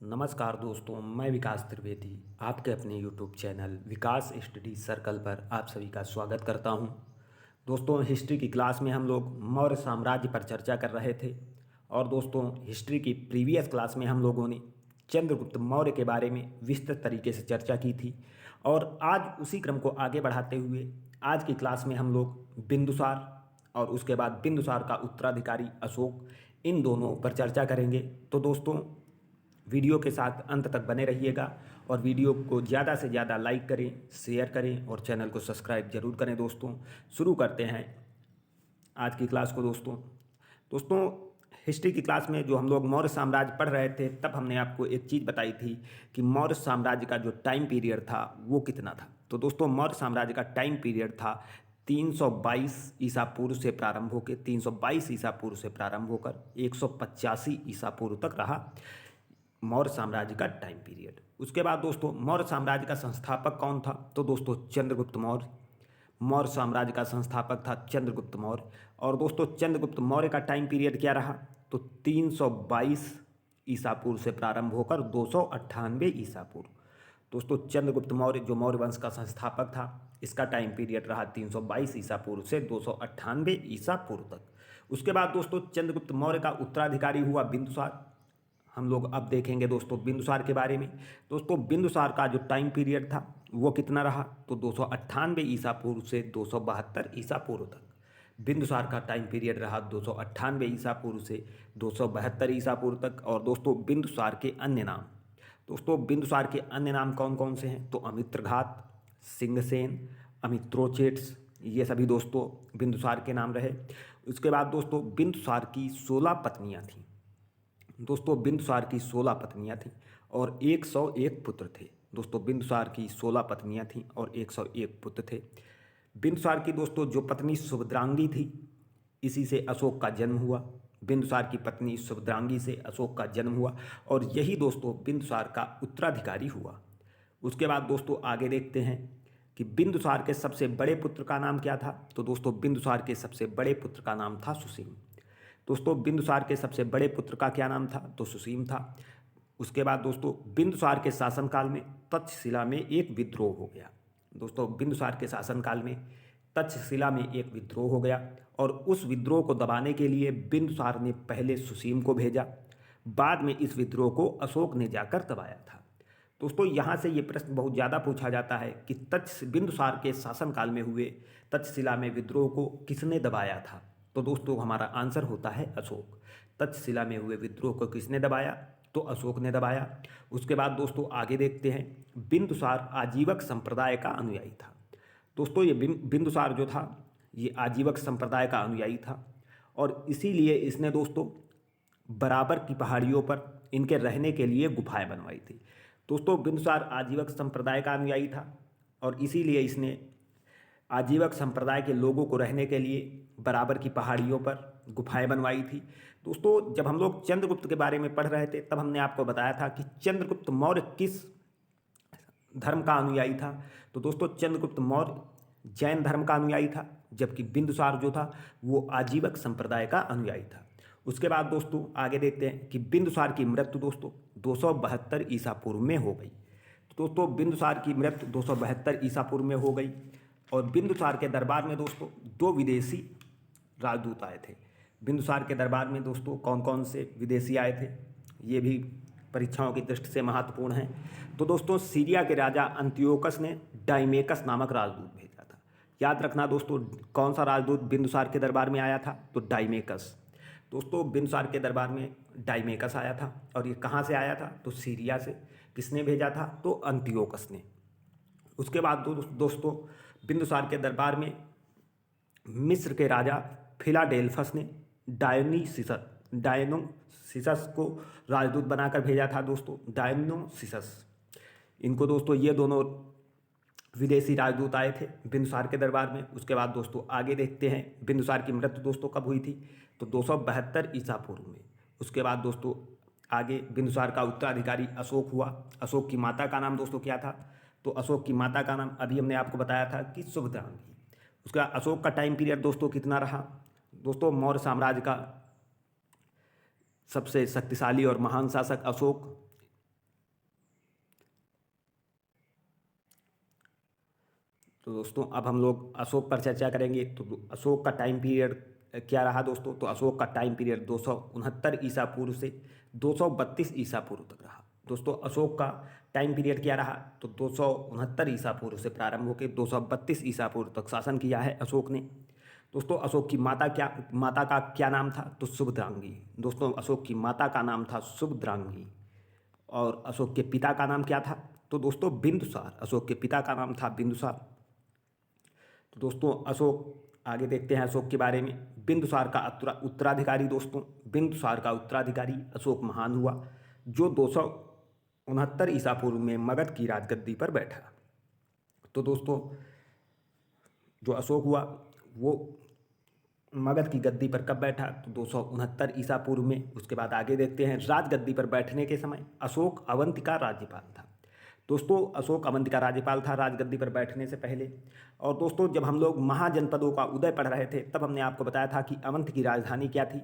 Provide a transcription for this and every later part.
नमस्कार दोस्तों, मैं विकास त्रिवेदी आपके अपने यूट्यूब चैनल विकास स्टडी सर्कल पर आप सभी का स्वागत करता हूं। दोस्तों, हिस्ट्री की क्लास में हम लोग मौर्य साम्राज्य पर चर्चा कर रहे थे और दोस्तों हिस्ट्री की प्रीवियस क्लास में हम लोगों ने चंद्रगुप्त मौर्य के बारे में विस्तृत तरीके से चर्चा की थी और आज उसी क्रम को आगे बढ़ाते हुए आज की क्लास में हम लोग बिंदुसार और उसके बाद बिंदुसार का उत्तराधिकारी अशोक, इन दोनों पर चर्चा करेंगे। तो दोस्तों, वीडियो के साथ अंत तक बने रहिएगा और वीडियो को ज़्यादा से ज़्यादा लाइक करें, शेयर करें और चैनल को सब्सक्राइब जरूर करें। दोस्तों, शुरू करते हैं आज की क्लास को। दोस्तों हिस्ट्री की क्लास में जो हम लोग मौर्य साम्राज्य पढ़ रहे थे तब हमने आपको एक चीज़ बताई थी कि मौर्य साम्राज्य का जो टाइम पीरियड था वो कितना था। तो दोस्तों, मौर्य साम्राज्य का टाइम पीरियड था 322 ईसा पूर्व से प्रारंभ होकर 322 ईसा पूर्व से प्रारंभ होकर 185 ईसा पूर्व तक रहा मौर्य साम्राज्य का टाइम पीरियड। उसके बाद दोस्तों, मौर्य साम्राज्य का संस्थापक कौन था? तो दोस्तों चंद्रगुप्त मौर्य मौर्य साम्राज्य का संस्थापक था चंद्रगुप्त मौर्य। और दोस्तों चंद्रगुप्त मौर्य का टाइम पीरियड क्या रहा? तो 322 ईसा पूर्व से प्रारंभ होकर 298 ईसा पूर्व। दोस्तों चंद्रगुप्त मौर्य जो मौर्य वंश का संस्थापक था, इसका टाइम पीरियड रहा 322 ईसा पूर्व से 298 ईसा पूर्व तक। उसके बाद दोस्तों चंद्रगुप्त मौर्य का उत्तराधिकारी हुआ बिंदुसार। हम लोग अब देखेंगे दोस्तों बिंदुसार के बारे में। दोस्तों बिंदुसार का जो टाइम पीरियड था वो कितना रहा? तो 298 ईसा पूर्व से 272 ईसा पूर्व तक बिंदुसार का टाइम पीरियड रहा। 298 ईसा पूर्व से 272 ईसा पूर्व तक। और दोस्तों बिंदुसार के अन्य नाम, दोस्तों बिंदुसार के अन्य नाम कौन कौन से हैं? तो अमित्रघात, सिंहसेन, अमित्रोचेट्स, ये सभी दोस्तों बिंदुसार के नाम रहे। उसके बाद दोस्तों बिंदुसार की 16 पत्नियां थीं। दोस्तों बिंदुसार की 16 पत्नियां थीं और 101 पुत्र थे। दोस्तों बिंदुसार की 16 पत्नियां थीं और 101 पुत्र थे। बिंदुसार की दोस्तों जो पत्नी सुभद्रांगी थी, इसी से अशोक का जन्म हुआ। बिंदुसार की पत्नी सुभद्रांगी से अशोक का जन्म हुआ और यही दोस्तों बिंदुसार का उत्तराधिकारी हुआ। उसके बाद दोस्तों आगे देखते हैं कि बिंदुसार के सबसे बड़े पुत्र का नाम क्या था? तो दोस्तों बिंदुसार के सबसे बड़े पुत्र का नाम था सुसीम। दोस्तों बिंदुसार के सबसे बड़े पुत्र का क्या नाम था? तो सुसीम था। उसके बाद दोस्तों बिंदुसार के शासनकाल में तक्षशिला में एक विद्रोह हो गया। दोस्तों बिंदुसार के शासनकाल में तक्षशिला में एक विद्रोह हो गया और उस विद्रोह को दबाने के लिए बिंदुसार ने पहले सुसीम को भेजा, बाद में इस विद्रोह को अशोक ने जाकर दबाया था। दोस्तों यहाँ से ये प्रश्न बहुत ज़्यादा पूछा जाता है कि बिंदुसार के शासनकाल में हुए तक्षशिला में विद्रोह को किसने दबाया था? तो दोस्तों हमारा आंसर होता है अशोक। तक्षशिला में हुए विद्रोह को किसने दबाया? तो अशोक ने दबाया। उसके बाद दोस्तों आगे देखते हैं, बिंदुसार आजीवक संप्रदाय का अनुयायी था। दोस्तों ये बिंदुसार जो था ये आजीवक संप्रदाय का अनुयायी था और इसीलिए इसने दोस्तों बराबर की पहाड़ियों पर इनके रहने के लिए गुफाएं बनवाई थी। दोस्तों बिंदुसार आजीवक संप्रदाय का अनुयायी था और इसीलिए इसने आजीवक संप्रदाय के लोगों को रहने के लिए बराबर की पहाड़ियों पर गुफाएं बनवाई थी। दोस्तों जब हम लोग चंद्रगुप्त के बारे में पढ़ रहे थे तब हमने आपको बताया था कि चंद्रगुप्त मौर्य किस धर्म का अनुयायी था। तो दोस्तों चंद्रगुप्त मौर्य जैन धर्म का अनुयायी था, जबकि बिंदुसार जो था वो आजीवक संप्रदाय का अनुयायी था। उसके बाद दोस्तों आगे देखते हैं कि बिंदुसार की मृत्यु दोस्तों 272 ईसा पूर्व में हो गई। तो दोस्तों बिंदुसार की मृत्यु 272 ईसा पूर्व में हो गई और बिंदुसार के दरबार में दोस्तों दो विदेशी राजदूत आए थे। बिंदुसार के दरबार में दोस्तों कौन कौन से विदेशी आए थे, ये भी परीक्षाओं की दृष्टि से महत्वपूर्ण है। तो दोस्तों सीरिया के राजा अंतियोकस ने डाइमेकस नामक राजदूत भेजा था। याद रखना दोस्तों, कौन सा राजदूत बिंदुसार के दरबार में आया था? तो डाइमेकस। दोस्तों बिंदुसार के दरबार में डाइमेकस आया था और ये कहाँ से आया था? तो सीरिया से। किसने भेजा था? तो अंतियोकस ने। उसके बाद दोस्तों बिंदुसार के दरबार में मिस्र के राजा फिलाडेल्फस ने डायनोसिसस को राजदूत बनाकर भेजा था। दोस्तों डायनोसिसस, इनको दोस्तों ये दोनों विदेशी राजदूत आए थे बिंदुसार के दरबार में। उसके बाद दोस्तों आगे देखते हैं बिंदुसार की मृत्यु दोस्तों कब हुई थी? तो 272 ईसा पूर्व में। उसके बाद दोस्तों आगे बिंदुसार का उत्तराधिकारी अशोक हुआ। अशोक की माता का नाम दोस्तों क्या था? तो अशोक की माता का नाम अभी हमने आपको बताया था कि सुभद्रांगी। उसका अशोक का टाइम पीरियड दोस्तों कितना रहा? दोस्तों मौर्य साम्राज्य का सबसे शक्तिशाली और महान शासक अशोक तो दोस्तों अब हम लोग अशोक पर चर्चा करेंगे। तो अशोक का टाइम पीरियड क्या रहा दोस्तों? तो अशोक का टाइम पीरियड 269 ईसा पूर्व से 232 ईसा पूर्व तक रहा। दोस्तों अशोक का टाइम पीरियड क्या रहा? तो 269 ईसा पूर्व से प्रारंभ होकर 232 ईसा पूर्व तक शासन किया है अशोक ने। दोस्तों अशोक की माता का क्या नाम था? तो शुभद्रांगी। दोस्तों अशोक की माता का नाम था शुभद्रांगी। और अशोक के पिता का नाम क्या था? तो दोस्तों बिंदुसार। अशोक के पिता का नाम था बिंदुसार। तो दोस्तों अशोक, आगे देखते हैं अशोक के बारे में। बिंदुसार का उत्तराधिकारी दोस्तों, बिंदुसार का उत्तराधिकारी अशोक महान हुआ, जो 269 ईसा पूर्व में मगध की राजगद्दी पर बैठा। तो दोस्तों जो अशोक हुआ वो मगध की गद्दी पर कब बैठा? तो 269 ईसा पूर्व में। उसके बाद आगे देखते हैं राजगद्दी पर बैठने के समय अशोक अवंती का राज्यपाल था। दोस्तों अशोक अवंती का राज्यपाल था राजगद्दी पर बैठने से पहले। और दोस्तों जब हम लोग महाजनपदों का उदय पढ़ रहे थे तब हमने आपको बताया था कि अवंत की राजधानी क्या थी?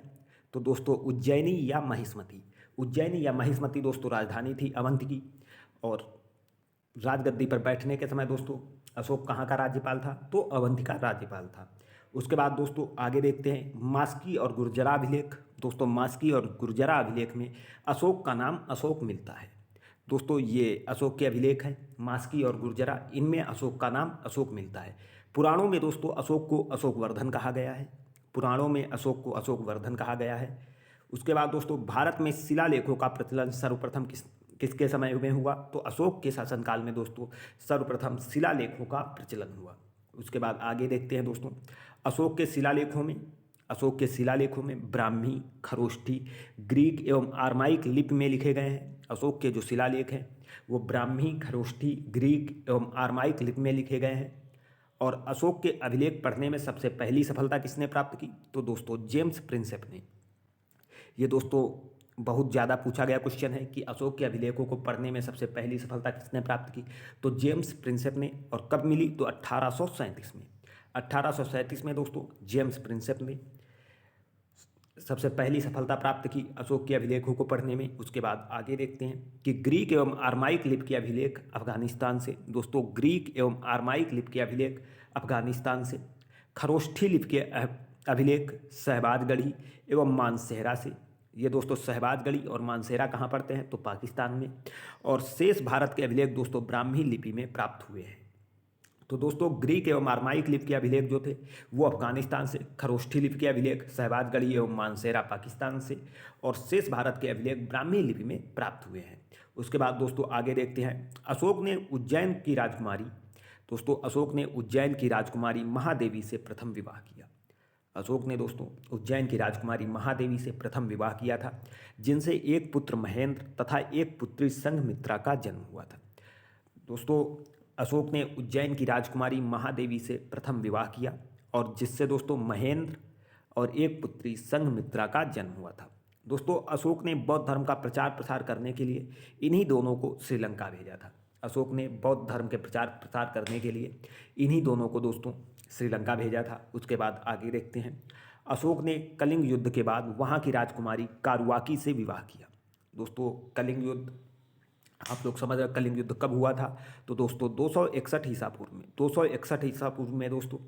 तो दोस्तों उज्जैनी या महिष्मती। उज्जैनी या महिष्मती दोस्तों राजधानी थी अवंत की। और राजगद्दी पर बैठने के समय दोस्तों अशोक कहाँ का राज्यपाल था? तो अवंती का राज्यपाल था। उसके बाद दोस्तों आगे देखते हैं मास्की और गुर्जरा अभिलेख। दोस्तों मास्की और गुर्जरा अभिलेख में अशोक का नाम अशोक मिलता है। दोस्तों ये अशोक के अभिलेख हैं मास्की और गुर्जरा, इनमें अशोक का नाम अशोक मिलता है। पुराणों में दोस्तों अशोक को अशोकवर्धन कहा गया है। पुराणों में अशोक को अशोकवर्धन कहा गया है। उसके बाद दोस्तों भारत में शिलालेखों का प्रचलन सर्वप्रथम किसके समय में हुआ? तो अशोक के शासनकाल में दोस्तों सर्वप्रथम शिलालेखों का प्रचलन हुआ। उसके बाद आगे देखते हैं दोस्तों अशोक के शिलालेखों में ब्राह्मी, खरोष्ठी, ग्रीक एवं आर्माइक लिपि में लिखे गए हैं। अशोक के जो शिलालेख हैं वो ब्राह्मी, खरोष्ठी, ग्रीक एवं आर्माइक लिपि में लिखे गए हैं। और अशोक के अभिलेख पढ़ने में सबसे पहली सफलता किसने प्राप्त की? तो दोस्तों जेम्स प्रिंसेप ने। ये दोस्तों बहुत ज़्यादा पूछा गया क्वेश्चन है कि अशोक के अभिलेखों को पढ़ने में सबसे पहली सफलता किसने प्राप्त की? तो जेम्स प्रिंसेप ने। और कब मिली? तो 1837 में। 1837 में दोस्तों जेम्स प्रिंसेप ने सबसे पहली सफलता प्राप्त की अशोक के अभिलेखों को पढ़ने में। उसके बाद आगे देखते हैं कि ग्रीक एवं आर्माइक लिपि के अभिलेख अफगानिस्तान से। दोस्तों ग्रीक एवं आर्माइक लिपि के अभिलेख अफगानिस्तान से। खरोष्ठी लिपि के अभिलेख शहबाजगढ़ी एवं मानसेहरा से। ये दोस्तों शहबाजगढ़ी और मानसेहरा कहाँ पड़ते हैं? तो पाकिस्तान में। और शेष भारत के अभिलेख दोस्तों ब्राह्मी लिपि में प्राप्त हुए हैं। तो दोस्तों ग्रीक एवं आर्माइक लिपि के अभिलेख जो थे वो अफगानिस्तान से, खरोष्ठी लिपि के अभिलेख शहबाजगढ़ी एवं मानसेहरा पाकिस्तान से, और शेष भारत के अभिलेख ब्राह्मी लिपि में प्राप्त हुए हैं। उसके बाद दोस्तों आगे देखते हैं अशोक ने उज्जैन की राजकुमारी। दोस्तों अशोक ने उज्जैन की राजकुमारी महादेवी से प्रथम विवाह किया। अशोक ने दोस्तों उज्जैन की राजकुमारी महादेवी से प्रथम विवाह किया था, जिनसे एक पुत्र महेंद्र तथा एक पुत्री संघमित्रा का जन्म हुआ था। दोस्तों अशोक ने उज्जैन की राजकुमारी महादेवी से प्रथम विवाह किया और जिससे दोस्तों महेंद्र और एक पुत्री संघमित्रा का जन्म हुआ था। दोस्तों अशोक ने बौद्ध धर्म का प्रचार प्रसार करने के लिए इन्हीं दोनों को श्रीलंका भेजा था। अशोक ने बौद्ध धर्म के प्रचार प्रसार करने के लिए इन्हीं दोनों को दोस्तों श्रीलंका भेजा था। उसके बाद आगे देखते हैं अशोक ने कलिंग युद्ध के बाद वहाँ की राजकुमारी कारुआकी से विवाह किया। दोस्तों कलिंग युद्ध, आप लोग समझ रहे कलिंग युद्ध कब हुआ था? तो दोस्तों 261 ईसा पूर्व में। 261 ईसा पूर्व में दोस्तों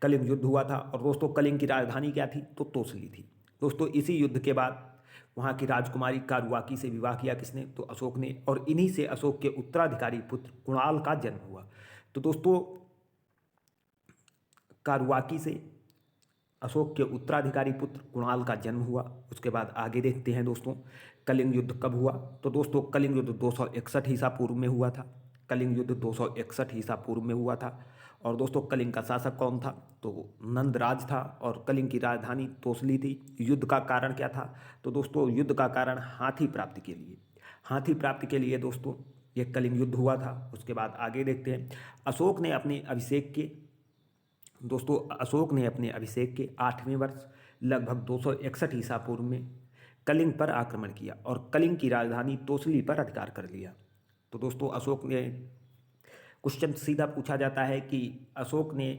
कलिंग युद्ध हुआ था। और दोस्तों कलिंग की राजधानी क्या थी? तो तोसली थी। दोस्तों इसी युद्ध के बाद वहाँ की राजकुमारी कारुआकी से विवाह किया किसने? तो अशोक ने। और इन्हीं से अशोक के उत्तराधिकारी पुत्र कुणाल का जन्म हुआ। तो दोस्तों कारुआकी से अशोक के उत्तराधिकारी पुत्र कुणाल का जन्म हुआ। उसके बाद आगे देखते हैं दोस्तों कलिंग युद्ध कब हुआ? तो दोस्तों कलिंग युद्ध 261 ईसा पूर्व में हुआ था। कलिंग युद्ध 261 ईसा पूर्व में हुआ था। और दोस्तों कलिंग का शासक कौन था? तो नंदराज था। और कलिंग की राजधानी तोसली थी। युद्ध का कारण क्या था? तो दोस्तों युद्ध का कारण हाथी प्राप्ति के लिए। हाथी प्राप्ति के लिए दोस्तों ये कलिंग युद्ध हुआ था। उसके बाद आगे देखते हैं अशोक ने अपने अभिषेक के 8वें वर्ष लगभग 261 ईसा पूर्व में कलिंग पर आक्रमण किया और कलिंग की राजधानी तोसली पर अधिकार कर लिया। तो दोस्तों अशोक ने, क्वेश्चन सीधा पूछा जाता है कि अशोक ने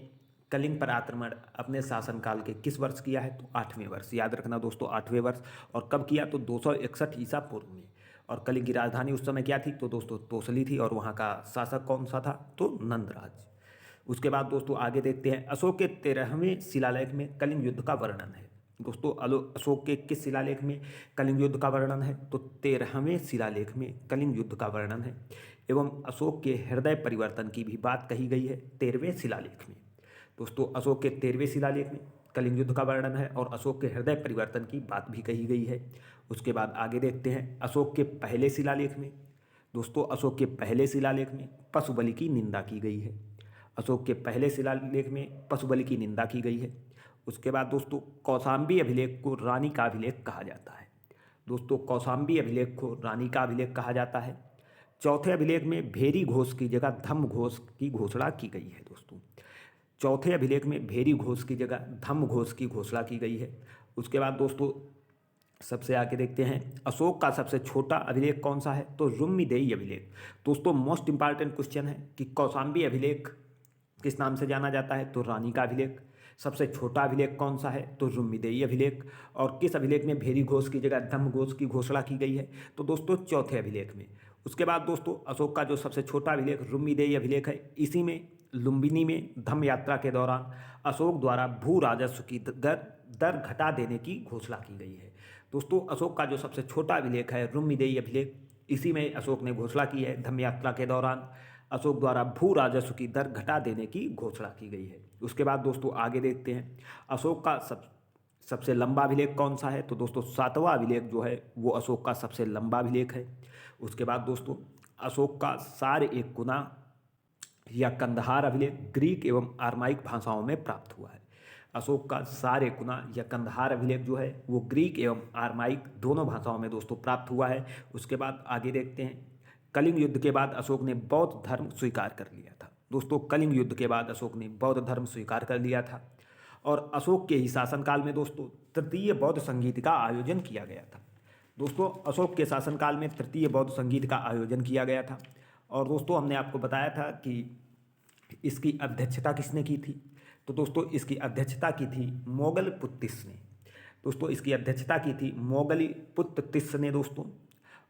कलिंग पर आक्रमण अपने शासनकाल के किस वर्ष किया है? तो 8वें वर्ष। याद रखना दोस्तों 8वें वर्ष। और कब किया? तो 261 ईसा पूर्व में। और कलिंग की राजधानी उस समय क्या थी? तो दोस्तों तोसली थी। और वहाँ का शासक कौन सा था? तो नंदराज। उसके बाद दोस्तों आगे देखते हैं अशोक के 13वें शिलालेख में कलिंग युद्ध का वर्णन है। दोस्तों अशोक के किस शिलालेख में कलिंग युद्ध का वर्णन है? तो 13वें शिलालेख में कलिंग युद्ध का वर्णन है। एवं अशोक के हृदय परिवर्तन की भी बात कही गई है 13वें शिलालेख में। दोस्तों अशोक के 13वें शिलालेख में कलिंग युद्ध का वर्णन है और अशोक के हृदय परिवर्तन की बात भी कही गई है। उसके बाद आगे देखते हैं अशोक के पहले शिलालेख में। दोस्तों अशोक के पहले शिलालेख में पशु बलि की निंदा की गई है। अशोक के पहले शिलालेख में पशु बलि की निंदा की गई है। उसके बाद दोस्तों कौशाम्बी अभिलेख को रानी का अभिलेख कहा जाता है। दोस्तों कौशाम्बी अभिलेख को रानी का अभिलेख कहा जाता है। चौथे अभिलेख में भेरी घोष की जगह धम्म घोष की घोषणा की गई है। दोस्तों चौथे अभिलेख में भेरी घोष की जगह धम्म घोष की घोषणा की गई है। उसके बाद दोस्तों सबसे आगे देखते हैं अशोक का सबसे छोटा अभिलेख कौन सा है? तो रुम्मीदेई अभिलेख। दोस्तों मोस्ट इंपॉर्टेंट क्वेश्चन है कि कौशाम्बी अभिलेख किस नाम से जाना जाता है? तो रानी का अभिलेख। सबसे छोटा अभिलेख कौन सा है? तो रुम्मीदेई अभिलेख। और किस अभिलेख में भेरी घोष की जगह धम्म घोष की घोषणा की गई है? तो दोस्तों चौथे अभिलेख में। उसके बाद दोस्तों अशोक का जो सबसे छोटा अभिलेख रुम्मीदेई अभिलेख है, इसी में लुम्बिनी में धम्म यात्रा के दौरान अशोक द्वारा भू राजस्व की दर घटा देने की घोषणा की गई है। दोस्तों अशोक का जो सबसे छोटा अभिलेख है रुम्मीदेई अभिलेख, इसी में अशोक ने घोषणा की है धम्म यात्रा के दौरान अशोक द्वारा भू राजस्व की दर घटा देने की घोषणा की गई है। उसके बाद दोस्तों आगे देखते हैं अशोक का सबसे लंबा अभिलेख कौन सा है? तो दोस्तों 7वां अभिलेख जो है वो अशोक का सबसे लंबा अभिलेख है। उसके बाद दोस्तों अशोक का सार एक गुना या कंदहार अभिलेख ग्रीक एवं आर्माइक भाषाओं में प्राप्त हुआ है। अशोक का सार एक गुना या कंदहार अभिलेख जो है वो ग्रीक एवं आर्माइक दोनों भाषाओं में दोस्तों प्राप्त हुआ है। उसके बाद आगे देखते हैं कलिंग युद्ध के बाद अशोक ने बौद्ध धर्म स्वीकार कर लिया था। दोस्तों कलिंग युद्ध के बाद अशोक ने बौद्ध धर्म स्वीकार कर लिया था और अशोक के ही शासनकाल में दोस्तों तृतीय बौद्ध संगीत का आयोजन किया गया था। दोस्तों अशोक के शासनकाल में तृतीय बौद्ध संगीत का आयोजन किया गया था और दोस्तों हमने आपको बताया था कि इसकी अध्यक्षता किसने की थी? तो दोस्तों इसकी अध्यक्षता की थी मोगलपुत्तिस ने। दोस्तों इसकी अध्यक्षता की थी मोगलपुत्तिस ने दोस्तों।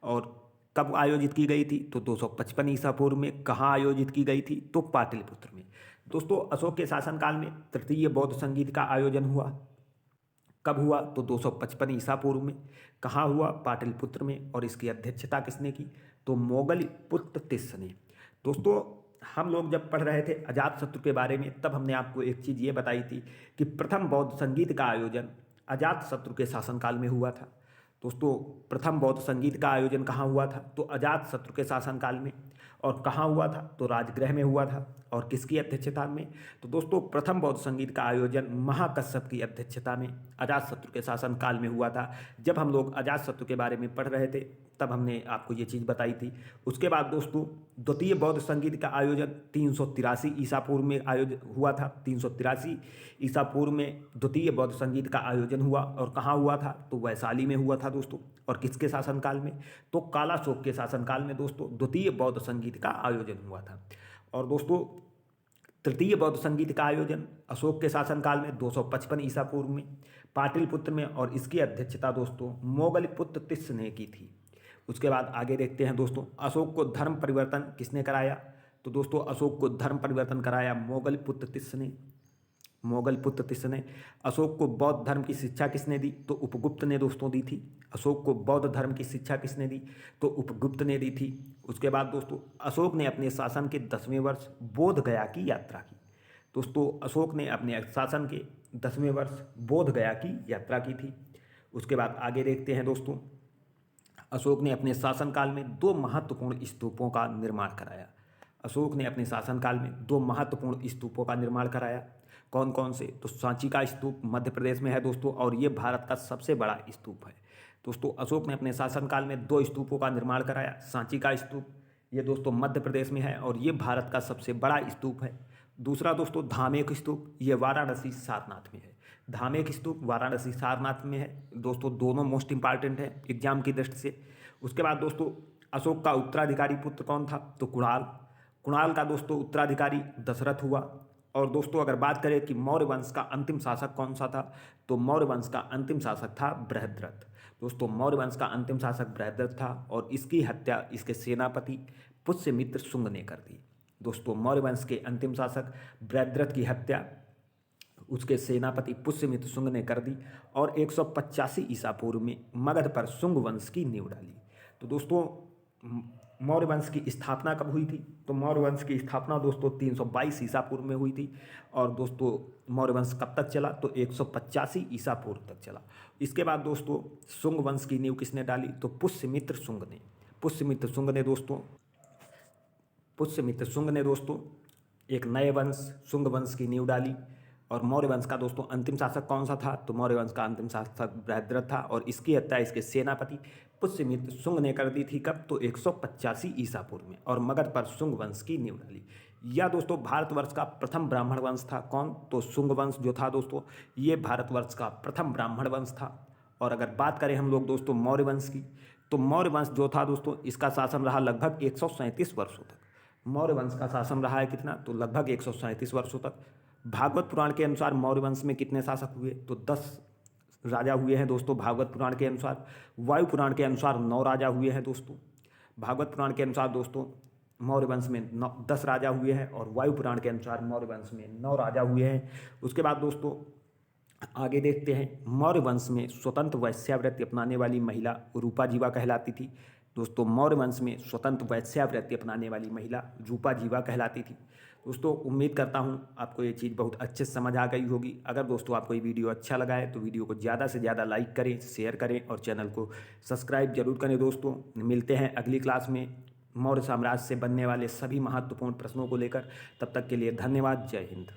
और कब आयोजित की गई थी? तो 255 ईसा पूर्व में। कहाँ आयोजित की गई थी? तो पाटलिपुत्र में। दोस्तों अशोक के शासनकाल में तृतीय बौद्ध संगीत का आयोजन हुआ। कब हुआ? तो 255 ईसा पूर्व में। कहाँ हुआ? पाटलिपुत्र में। और इसकी अध्यक्षता किसने की? तो मोगलपुत्तिस ने। दोस्तों हम लोग जब पढ़ रहे थे अजातशत्रु के बारे में तब हमने आपको एक चीज़ ये बताई थी कि प्रथम बौद्ध संगीत का आयोजन अजातशत्रु के शासनकाल में हुआ था। दोस्तों प्रथम बौद्ध संगीत का आयोजन कहाँ हुआ था? तो अजातशत्रु के शासनकाल में। और कहाँ हुआ था? तो राजगृह में हुआ था। और किसकी अध्यक्षता में? तो दोस्तों प्रथम बौद्ध संगीत का आयोजन महाकश्यप की अध्यक्षता में अजातशत्रु के शासनकाल में हुआ था। जब हम लोग अजातशत्रु के बारे में पढ़ रहे थे तब हमने आपको ये चीज़ बताई थी। उसके बाद दोस्तों द्वितीय बौद्ध संगीत का आयोजन 383 ईसा पूर्व में हुआ था। 383 ईसा पूर्व में द्वितीय बौद्ध संगीत का आयोजन हुआ। और कहाँ हुआ था? तो वैशाली में हुआ था दोस्तों। और किसके शासनकाल में? तो कालाशोक के शासनकाल में दोस्तों द्वितीय बौद्ध संगीत का आयोजन हुआ था। और दोस्तों तृतीय बौद्ध संगीत का आयोजन अशोक के शासनकाल में 255 ईसा पूर्व में पाटलिपुत्र में। और इसकी अध्यक्षता दोस्तों मोगलपुत्तिस ने की थी। उसके बाद आगे देखते हैं दोस्तों अशोक को धर्म परिवर्तन किसने कराया? तो दोस्तों अशोक को धर्म परिवर्तन कराया मोगलपुत्तिस ने। मोगलपुत्तिस ने। अशोक को बौद्ध धर्म की शिक्षा किसने दी? तो उपगुप्त ने दोस्तों दी थी। अशोक को बौद्ध धर्म की शिक्षा किसने दी? तो उपगुप्त ने दी थी। उसके बाद दोस्तों अशोक ने अपने शासन के 10वें वर्ष बोध गया की यात्रा की। दोस्तों अशोक ने अपने शासन के 10वें वर्ष बोध गया की यात्रा की थी। उसके बाद आगे देखते हैं दोस्तों अशोक ने अपने शासनकाल में 2 महत्वपूर्ण स्तूपों का निर्माण कराया। अशोक ने अपने शासनकाल में 2 महत्वपूर्ण स्तूपों का निर्माण कराया। कौन कौन से? तो सांची का स्तूप मध्य प्रदेश में है दोस्तों और ये भारत का सबसे बड़ा स्तूप है। दोस्तों अशोक ने अपने शासनकाल में 2 स्तूपों का निर्माण कराया। सांची का स्तूप ये दोस्तों मध्य प्रदेश में है और ये भारत का सबसे बड़ा स्तूप है। दूसरा दोस्तों धामेक स्तूप, ये वाराणसी सारनाथ में है। धामेक स्तूप वाराणसी सारनाथ में है। दोस्तों दोनों मोस्ट इंपॉर्टेंट है एग्जाम की दृष्टि से। उसके बाद दोस्तों अशोक का उत्तराधिकारी पुत्र कौन था? तो कुणाल। कुणाल का दोस्तों उत्तराधिकारी दशरथ हुआ। और दोस्तों अगर बात करें कि मौर्य वंश का अंतिम शासक कौन सा था? तो मौर्य वंश का अंतिम शासक था बृहद्रथ। दोस्तों मौर्य वंश का अंतिम शासक बृहद्रथ था और इसकी हत्या इसके सेनापति पुष्यमित्र शुंग ने कर दी। दोस्तों मौर्य वंश के अंतिम शासक बृहद्रथ की हत्या उसके सेनापति पुष्यमित्र शुंग ने कर दी और 185 ईसा पूर्व में मगध पर शुंग वंश की नींव डाली। तो दोस्तों मौर्य वंश की स्थापना कब हुई थी? तो मौर्य वंश की स्थापना दोस्तों 322 ईसा पूर्व में हुई थी। और दोस्तों मौर्य वंश कब तक चला? तो 185 ईसा पूर्व तक चला। इसके बाद दोस्तों शुंग वंश की नींव किसने डाली? तो पुष्यमित्र शुंग ने। पुष्यमित्र शुंग ने दोस्तों एक नए वंश शुंग वंश की नींव डाली। और मौर्य वंश का दोस्तों अंतिम शासक कौन सा था? तो मौर्य वंश का अंतिम शासक बृहद्रथ था और इसकी हत्या इसके सेनापति पुष्यमित्र शुंग ने कर दी थी। कब? तो 185 ईसा पूर्व में। और मगध पर शुंग वंश की नींव डाली। यह दोस्तों भारतवर्ष का प्रथम ब्राह्मण वंश था। कौन? तो शुंग वंश जो था दोस्तों, ये भारतवर्ष का प्रथम ब्राह्मण वंश था। और अगर बात करें हम लोग दोस्तों मौर्य वंश की, तो मौर्य वंश जो था दोस्तों, इसका शासन रहा लगभग 137 वर्षों तक। मौर्य वंश का शासन रहा है कितना? तो लगभग 137 वर्षों तक। भागवत पुराण के अनुसार मौर्य वंश में कितने शासक हुए? तो 10 राजा हुए हैं दोस्तों भागवत पुराण के अनुसार। वायु पुराण के अनुसार 9 राजा हुए हैं दोस्तों। भागवत पुराण के अनुसार दोस्तों मौर्य वंश में 10 राजा हुए हैं और वायु पुराण के अनुसार मौर्य वंश में 9 राजा हुए हैं। उसके बाद दोस्तों आगे देखते हैं, मौर्य वंश में स्वतंत्र वैश्यावृत्ति अपनाने वाली महिला रूपा जीवा कहलाती थी। दोस्तों मौर्य वंश में स्वतंत्र वैश्यावृत्ति अपनाने वाली महिला रूपा जीवा कहलाती थी। दोस्तों उम्मीद करता हूँ आपको ये चीज़ बहुत अच्छे से समझ आ गई होगी। अगर दोस्तों आपको ये वीडियो अच्छा लगा है तो वीडियो को ज़्यादा से ज़्यादा लाइक करें, शेयर करें और चैनल को सब्सक्राइब जरूर करें। दोस्तों मिलते हैं अगली क्लास में मौर्य साम्राज्य से बनने वाले सभी महत्वपूर्ण प्रश्नों को लेकर। तब तक के लिए धन्यवाद। जय हिंद।